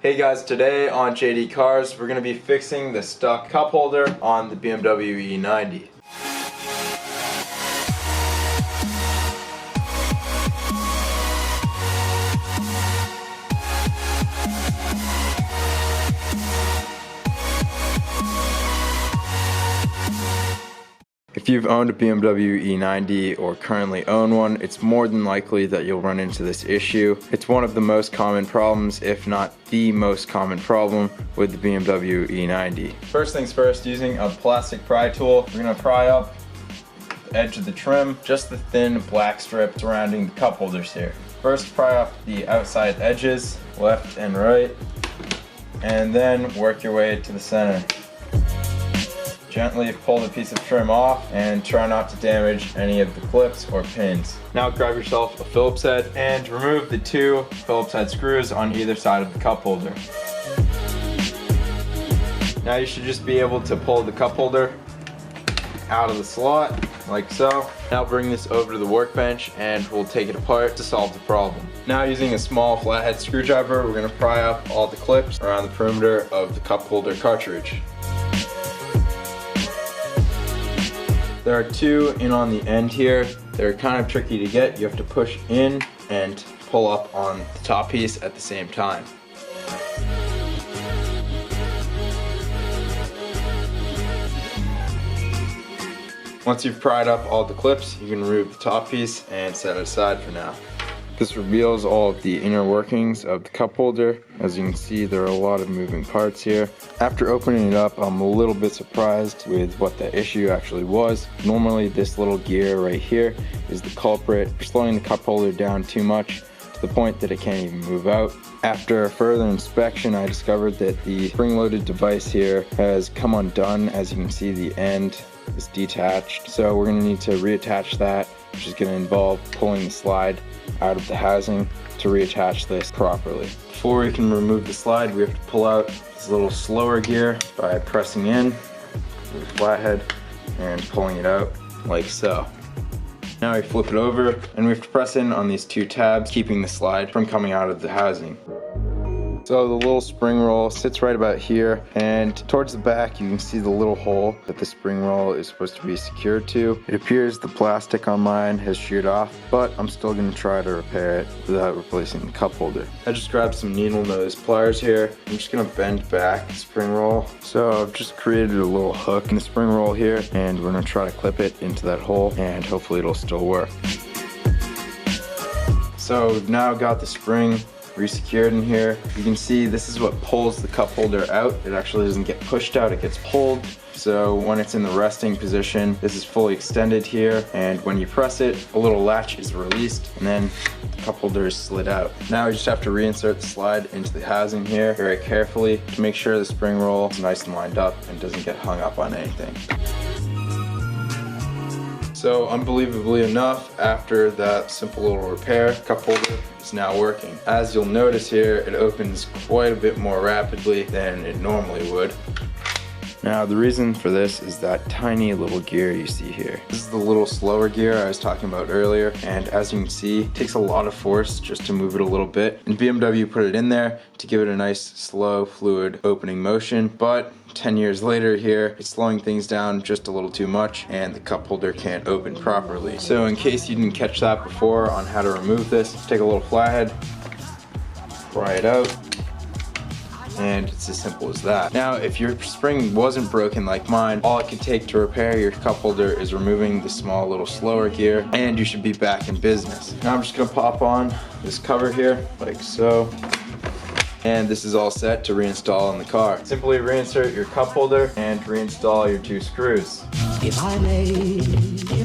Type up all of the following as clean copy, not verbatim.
Hey guys, today on JD Cars, we're going to be fixing the stuck cup holder on the BMW E90. If you've owned a BMW E90 or currently own one, it's more than likely that you'll run into this issue. It's one of the most common problems, if not the most common problem, with the BMW E90. First things first, using a plastic pry tool, we're going to pry up the edge of the trim, just the thin black strip surrounding the cup holders here. First, pry up the outside edges, left and right, and then work your way to the center. Gently pull the piece of trim off and try not to damage any of the clips or pins. Now grab yourself a Phillips head and remove the two Phillips head screws on either side of the cup holder. Now you should just be able to pull the cup holder out of the slot like so. Now bring this over to the workbench and we'll take it apart to solve the problem. Now using a small flathead screwdriver, we're going to pry up all the clips around the perimeter of the cup holder cartridge. There are two in on the end here. They're kind of tricky to get. You have to push in and pull up on the top piece at the same time. Once you've pried up all the clips, you can remove the top piece and set it aside for now. This reveals all of the inner workings of the cup holder. As you can see, there are a lot of moving parts here. After opening it up, I'm a little bit surprised with what the issue actually was. Normally this little gear right here is the culprit for slowing the cup holder down too much to the point that it can't even move out. After further inspection, I discovered that the spring-loaded device here has come undone. As you can see, the end is detached. So we're going to need to reattach that, which is going to involve pulling the slide out of the housing to reattach this properly. Before we can remove the slide, we have to pull out this little slower gear by pressing in with a flathead and pulling it out like so. Now we flip it over and we have to press in on these two tabs, keeping the slide from coming out of the housing. So the little spring roll sits right about here, and towards the back you can see the little hole that the spring roll is supposed to be secured to. It appears the plastic on mine has sheared off, but I'm still going to try to repair it without replacing the cup holder. I just grabbed some needle nose pliers here. I'm just going to bend back the spring roll. So I've just created a little hook in the spring roll here, and we're going to try to clip it into that hole, and hopefully it'll still work. So we've now got the spring re-secured in here. You can see this is what pulls the cup holder out. It actually doesn't get pushed out, it gets pulled. So when it's in the resting position, this is fully extended here, and when you press it, a little latch is released and then the cup holder is slid out. Now we just have to reinsert the slide into the housing here very carefully to make sure the spring roll is nice and lined up and doesn't get hung up on anything. So unbelievably enough, after that simple little repair, cup holder is now working. As you'll notice here, it opens quite a bit more rapidly than it normally would. Now the reason for this is that tiny little gear you see here. This is the little slower gear I was talking about earlier, and as you can see, it takes a lot of force just to move it a little bit. And BMW put it in there to give it a nice, slow, fluid opening motion, but 10 years later here, it's slowing things down just a little too much and the cup holder can't open properly. So in case you didn't catch that before on how to remove this, take a little flathead, pry it out, and it's as simple as that. Now, if your spring wasn't broken like mine, all it could take to repair your cup holder is removing the small little slower gear, and you should be back in business. Now I'm just gonna pop on this cover here, like so. And this is all set to reinstall in the car. Simply reinsert your cup holder and reinstall your two screws.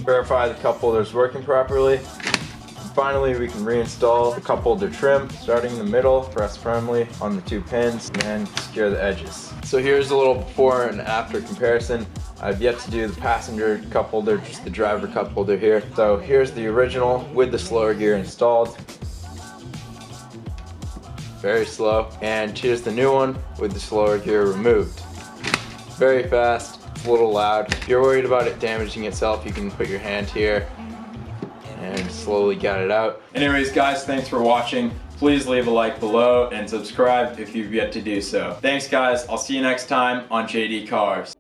Verify the cup holder is working properly. Finally, we can reinstall the cup holder trim. Starting in the middle, press firmly on the two pins and then secure the edges. So here's a little before and after comparison. I've yet to do the passenger cup holder, just the driver cup holder here. So here's the original with the slower gear installed. Very slow. And here's the new one with the slower gear removed. Very fast, it's a little loud. If you're worried about it damaging itself, you can put your hand here and slowly get it out. Anyways guys, thanks for watching. please leave a like below and subscribe if you've yet to do so. Thanks guys, I'll see you next time on JD Cars.